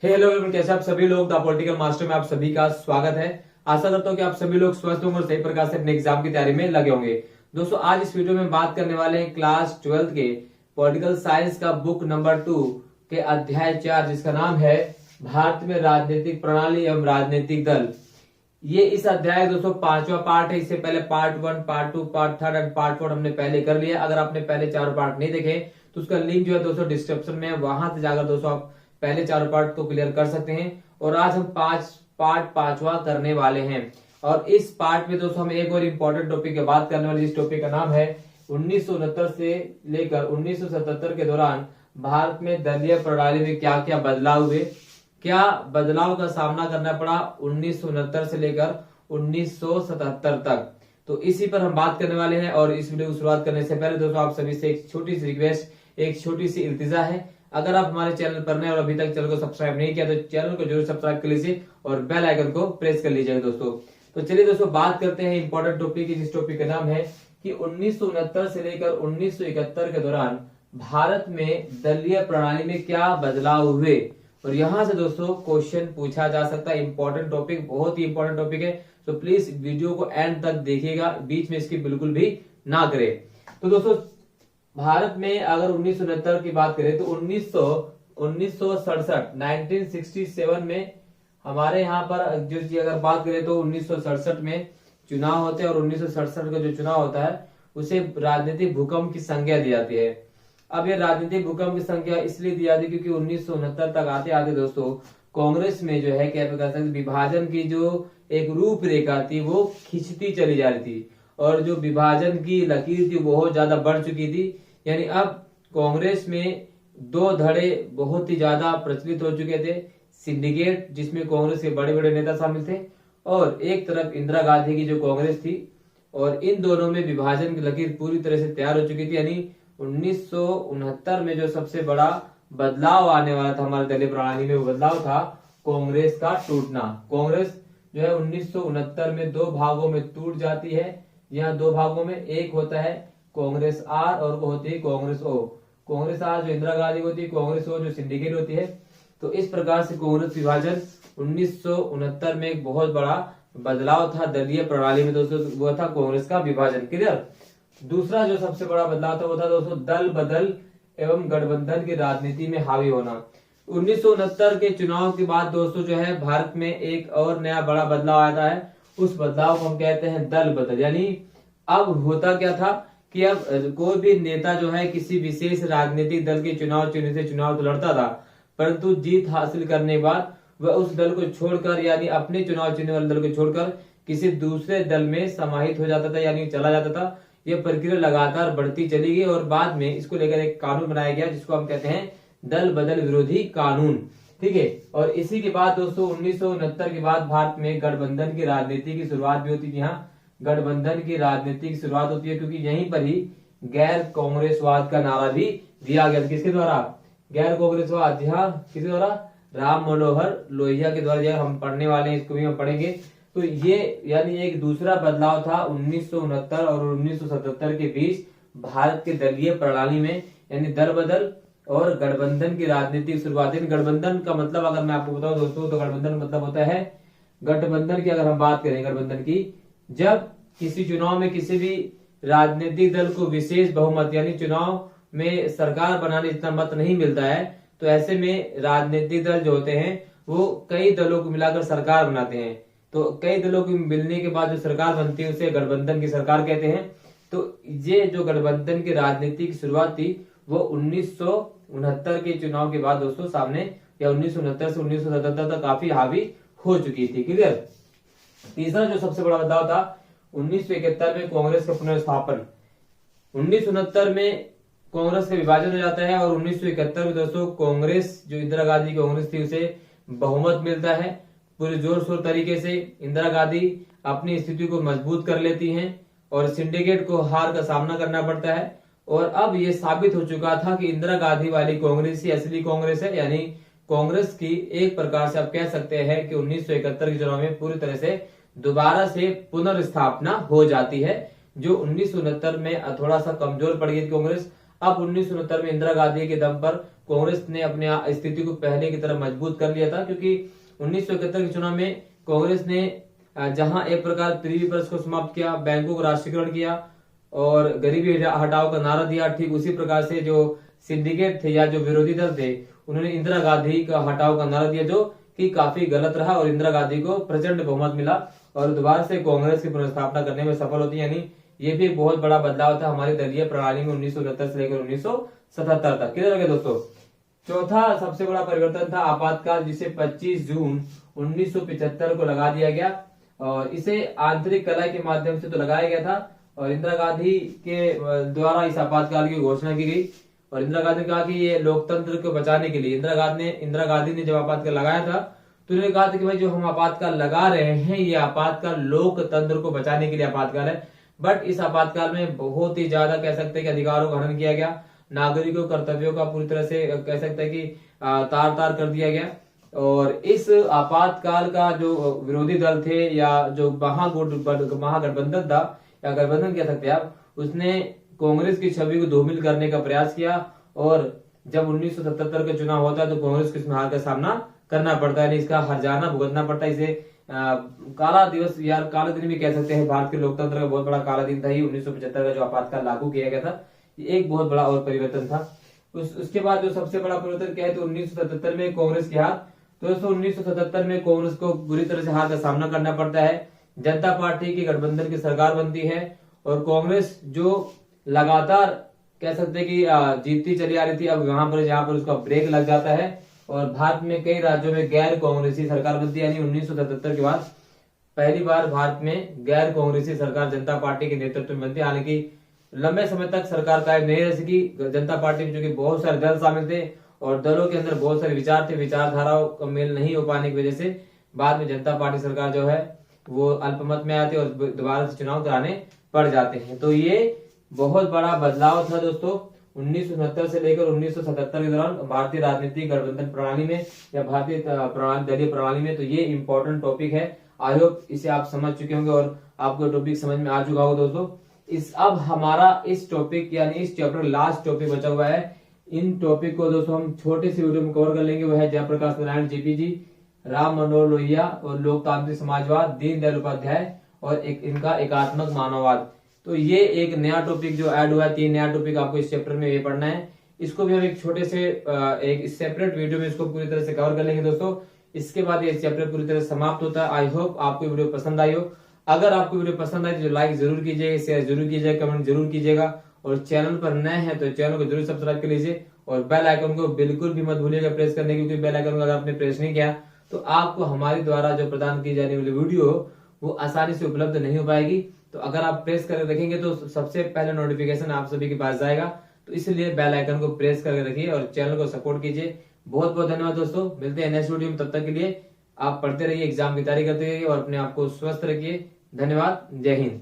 Hello everyone, कैसे आप सभी लोग द पॉलिटिकल मास्टर में आप सभी का स्वागत है। आशा करता हूँ कि आप सभी लोग स्वस्थ होंगे और सही प्रकार से अपने एग्जाम की तैयारी में लगे होंगे। दोस्तों, आज इस वीडियो में बात करने वाले हैं क्लास 12 के पॉलिटिकल साइंस का बुक नंबर 2 के अध्याय 4, जिसका नाम है भारत में राजनीतिक प्रणाली एवं राजनीतिक दल। ये इस अध्याय का दोस्तों 5वां पार्ट है। इससे पहले part 1, part 2, part 3 and part 4 हमने पहले कर लिया। अगर आपने पहले 4 पार्ट नहीं देखे तो उसका लिंक जो है दोस्तों डिस्क्रिप्शन में है, वहां से जाकर दोस्तों आप पहले 4 पार्ट को क्लियर कर सकते हैं। और आज हम 5वां करने वाले हैं। और इस पार्ट में दोस्तों हम एक और इम्पोर्टेंट टॉपिक की बात करने वाले, जिस टॉपिक का नाम है 1969 से लेकर 1977 के दौरान भारत में दलीय प्रणाली में क्या क्या बदलाव हुए, क्या बदलाव का सामना करना पड़ा 1969 से लेकर 1977 तक। तो इसी पर हम बात करने वाले हैं। और इस वीडियो की शुरुआत करने से पहले दोस्तों आप सभी से एक छोटी सी रिक्वेस्ट, एक छोटी सी इल्तिजा है। अगर आप हमारे चैनल पर नए और अभी तक चैनल को सब्सक्राइब नहीं किया तो चैनल को जरूर सब्सक्राइब कर लीजिए और बेल आइकन को प्रेस कर लीजिएगा दोस्तों। तो चलिए दोस्तों बात करते हैं इंपॉर्टेंट टॉपिक की, जिस टॉपिक का नाम है कि 1969 से लेकर 1971 के दौरान भारत में दलीय प्रणाली में क्या बदलाव हुए। और यहां से दोस्तों क्वेश्चन पूछा जा सकता है। इंपॉर्टेंट टॉपिक, बहुत ही इंपॉर्टेंट टॉपिक है। तो प्लीज वीडियो को एंड तक देखिएगा, बीच में इसकी बिल्कुल भी ना करें। तो दोस्तों भारत में अगर 1969 की बात करें तो 1967 में हमारे यहाँ पर जो अगर बात करें तो 1967 में चुनाव होते हैं। और 1967 का जो चुनाव होता है उसे राजनीतिक भूकंप की संज्ञा दी जाती है। अब ये राजनीतिक भूकंप की संख्या इसलिए दी जाती है क्योंकि 1969 तक आते आते दोस्तों कांग्रेस में जो है क्या कर सकते विभाजन की जो एक रूपरेखा थी वो खिंचती चली जा रही थी। और जो विभाजन की लकीर थी बहुत ज्यादा बढ़ चुकी थी। यानी अब कांग्रेस में दो धड़े बहुत ही ज्यादा प्रचलित हो चुके थे। सिंडिकेट, जिसमें कांग्रेस के बड़े बड़े नेता शामिल थे, और एक तरफ इंदिरा गांधी की जो कांग्रेस थी। और इन दोनों में विभाजन की लकीर पूरी तरह से तैयार हो चुकी थी। यानी 1969 में जो सबसे बड़ा बदलाव आने वाला था हमारे दलीय प्रणाली में, वो बदलाव था कांग्रेस का टूटना। कांग्रेस जो है 1969 में दो भागों में टूट जाती है। यहाँ दो भागों में, एक होता है कांग्रेस आर और वो होती है कांग्रेस ओ। कांग्रेस आर जो इंदिरा गांधी होती है, कांग्रेस ओ जो सिंडिकेट होती है। तो इस प्रकार से कांग्रेस विभाजन 1969 में एक बहुत बड़ा बदलाव था दलीय प्रणाली में दोस्तों, वो था कांग्रेस का विभाजन। क्लियर। दूसरा जो सबसे बड़ा बदलाव था वो था दोस्तों दल बदल एवं गठबंधन की राजनीति में हावी होना। 1969 के चुनाव के बाद दोस्तों जो है भारत में एक और नया बड़ा बदलाव आता है। उस बदलाव को हम कहते हैं दल बदल। यानी अब होता क्या था कि अब कोई भी नेता जो है किसी विशेष राजनीतिक दल के चुनाव चिन्ह से चुनाव तो लड़ता था, परंतु जीत हासिल करने के बाद वह उस दल को छोड़कर, यानी अपने चुनाव चिन्ह वाले दल को छोड़कर किसी दूसरे दल में समाहित हो जाता था, यानी चला जाता था। यह प्रक्रिया लगातार बढ़ती चली गई और बाद में इसको लेकर एक कानून बनाया गया जिसको हम कहते हैं दल बदल विरोधी कानून। ठीक है। और इसी के बाद दोस्तों 1969 के बाद भारत में गठबंधन की राजनीति की शुरुआत भी होती है। यहाँ गठबंधन की राजनीति की शुरुआत होती है क्योंकि यहीं पर ही गैर कांग्रेसवाद का नारा भी दिया गया। किसके द्वारा? गैर कांग्रेसवाद। यहाँ किसके द्वारा? राम मनोहर लोहिया के द्वारा। हम पढ़ने वाले हैं, इसको भी हम पढ़ेंगे। तो ये यानी एक दूसरा बदलाव था 1969 और 1977 के बीच भारत के दलीय प्रणाली में, यानी दल बदल और गठबंधन की राजनीति की शुरुआत। गठबंधन का मतलब अगर मैं आपको बताऊं दोस्तों, तो गठबंधन मतलब होता है, गठबंधन की अगर हम बात करें गठबंधन की, जब किसी चुनाव में किसी भी राजनीतिक दल को विशेष बहुमत, यानी चुनाव में सरकार बनाने जितना मत नहीं मिलता है, तो ऐसे में राजनीतिक दल जो होते हैं वो कई दलों को मिलाकर सरकार बनाते हैं। तो कई दलों को मिलने के बाद जो सरकार बनती है उसे गठबंधन की सरकार कहते हैं। तो ये जो गठबंधन की राजनीति की शुरुआत थी वो 1969 के चुनाव के बाद दोस्तों सामने, या 1969 से 1977 तक काफी हावी हो चुकी थी। क्लियर। तीसरा जो सबसे बड़ा बदलाव था 1971 में कांग्रेस का पुनर्स्थापन। 1969 में कांग्रेस का विभाजन हो जाता है और 1971 में दोस्तों कांग्रेस जो इंदिरा गांधी की कांग्रेस थी उसे बहुमत मिलता है पूरे जोर शोर तरीके से। इंदिरा गांधी अपनी स्थिति को मजबूत कर लेती हैं और सिंडिकेट को हार का सामना करना पड़ता है। और अब यह साबित हो चुका था कि इंदिरा गांधी वाली कांग्रेस ही असली कांग्रेस है। यानी कांग्रेस की एक प्रकार से आप कह सकते हैं कि 1971 के चुनाव में पूरी तरह से दोबारा से पुनर्स्थापना हो जाती है। जो 1969 में थोड़ा सा कमजोर पड़ गई थी कांग्रेस, अब 1969 में इंदिरा गांधी के दम पर कांग्रेस ने अपनी स्थिति को पहले की तरह मजबूत कर लिया था, क्योंकि 1971 के चुनाव में कांग्रेस ने जहां एक प्रकार गरीबी प्रश्न को समाप्त किया, बैंकों को राष्ट्रीयकरण किया और गरीबी हटाओ का नारा दिया, ठीक उसी प्रकार से जो सिंडिकेट थे या जो विरोधी दल थे उन्होंने इंदिरा गांधी का हटाओ का नारा दिया, जो कि काफी गलत रहा और इंदिरा गांधी को प्रचंड बहुमत मिला और दोबारा से कांग्रेस की पुनर्स्थापना करने में सफल होती है। यानी ये भी एक बहुत बड़ा बदलाव था हमारी दलीय प्रणाली में 1969 से लेकर 1977 तक। किधर गए दोस्तों? चौथा सबसे बड़ा परिवर्तन था आपातकाल, जिसे 25 जून 1975 को लगा दिया गया और इसे आंतरिक कलह के माध्यम से तो लगाया गया था और इंदिरा गांधी के द्वारा इस आपातकाल की घोषणा की गई और इंदिरा गांधी ने कहा कि ये लोकतंत्र को बचाने के लिए इंदिरा गांधी ने जब आपातकाल लगाया था तो उन्होंने कहा था कि भाई जो हम आपातकाल लगा रहे हैं ये आपातकाल लोकतंत्र को बचाने के लिए आपातकाल है। बट इस आपातकाल में बहुत ही ज्यादा कह सकते हैं कि अधिकारों का हनन किया गया, नागरिकों कर्तव्यों का पूरी तरह से कह सकते हैं कि तार तार कर दिया गया और इस आपातकाल का जो विरोधी दल थे या जो महागठबंधन था या गठबंधन कह सकते हैं आप, उसने कांग्रेस की छवि को धूमिल करने का प्रयास किया और जब 1977 का चुनाव होता है तो कांग्रेस को इसमें हार का सामना करना पड़ता है, इसका हर्जाना भुगतना पड़ता है। इसे काला दिवस या काला दिन भी कह सकते हैं। भारत के लोकतंत्र का बहुत बड़ा काला दिन था ये 1975 का जो आपातकाल लागू किया गया था, ये एक बहुत बड़ा और परिवर्तन था। उसके बाद जो सबसे बड़ा परिवर्तन क्या है तो 1977 में कांग्रेस की हार। तो दोस्तों 1977 में कांग्रेस को बुरी तरह से हार का सामना करना पड़ता है, जनता पार्टी की गठबंधन की सरकार बनती है और कांग्रेस जो लगातार कह सकते हैं कि जीतती चली आ रही थी, अब जहां पर उसका ब्रेक लग जाता है और भारत में कई राज्यों में गैर कांग्रेसी सरकार बनती है। यानी 1977 के बाद पहली बार भारत में गैर कांग्रेसी सरकार जनता पार्टी के नेतृत्व में बनती है। हालांकि लंबे समय तक सरकार कायम नहीं रह सकी जनता पार्टी में, क्योंकि बहुत सारे दल शामिल थे और दलों के अंदर बहुत सारे विचार थे, विचारधाराओं का मेल नहीं हो पाने की वजह से बाद में जनता पार्टी सरकार जो है वो अल्पमत में आती है और दोबारा से चुनाव कराने पड़ जाते हैं। तो ये बहुत बड़ा बदलाव था दोस्तों 1969 से लेकर 1977 के दौरान भारतीय राजनीतिक गठबंधन प्रणाली में या भारतीय दलीय प्रणाली में। तो ये इंपॉर्टेंट टॉपिक है, आई होप इसे आप समझ चुके होंगे और आपको टॉपिक समझ में आ चुका होगा दोस्तों। अब हमारा इस टॉपिक यानी इस चैप्टर लास्ट टॉपिक बचा हुआ है। इन टॉपिक को दोस्तों हम छोटे से वीडियो में कवर कर लेंगे, वो है जयप्रकाश नारायण जेपी जी, राम मनोहर लोहिया और लोकतांत्रिक समाजवाद, दीनदयाल उपाध्याय और इनका एकात्मक मानववाद। तो ये एक नया टॉपिक जो ऐड हुआ है, 3 नया टॉपिक आपको इस चैप्टर में ये पढ़ना है। इसको भी हम एक छोटे से एक सेपरेट वीडियो में इसको पूरी तरह से कवर कर लेंगे दोस्तों। इसके बाद ये चैप्टर पूरी तरह समाप्त होता है। आई होप आपको वीडियो पसंद आई हो। अगर आपको वीडियो पसंद आई तो लाइक जरूर कीजिएगा, शेयर जरूर कीजिएगा, कमेंट जरूर कीजिएगा और चैनल पर नए हैं तो चैनल को जरूर सब्सक्राइब कर लीजिए और बेल आइकन को बिल्कुल भी मत भूलिएगा प्रेस करने, क्योंकि बेल आइकन को अगर आपने प्रेस नहीं किया तो आपको हमारे द्वारा जो प्रदान की जाने वाली वीडियो वो आसानी से उपलब्ध नहीं हो पाएगी। तो अगर आप प्रेस करके रखेंगे तो सबसे पहले नोटिफिकेशन आप सभी के पास जाएगा, तो इसलिए बेल आइकन को प्रेस करके रखिए और चैनल को सपोर्ट कीजिए। बहुत बहुत धन्यवाद दोस्तों, मिलते हैं नेक्स्ट वीडियो में। तब तक के लिए आप पढ़ते रहिए, एग्जाम की तैयारी करते रहिए और अपने आप को स्वस्थ रखिए। धन्यवाद, जय हिंद।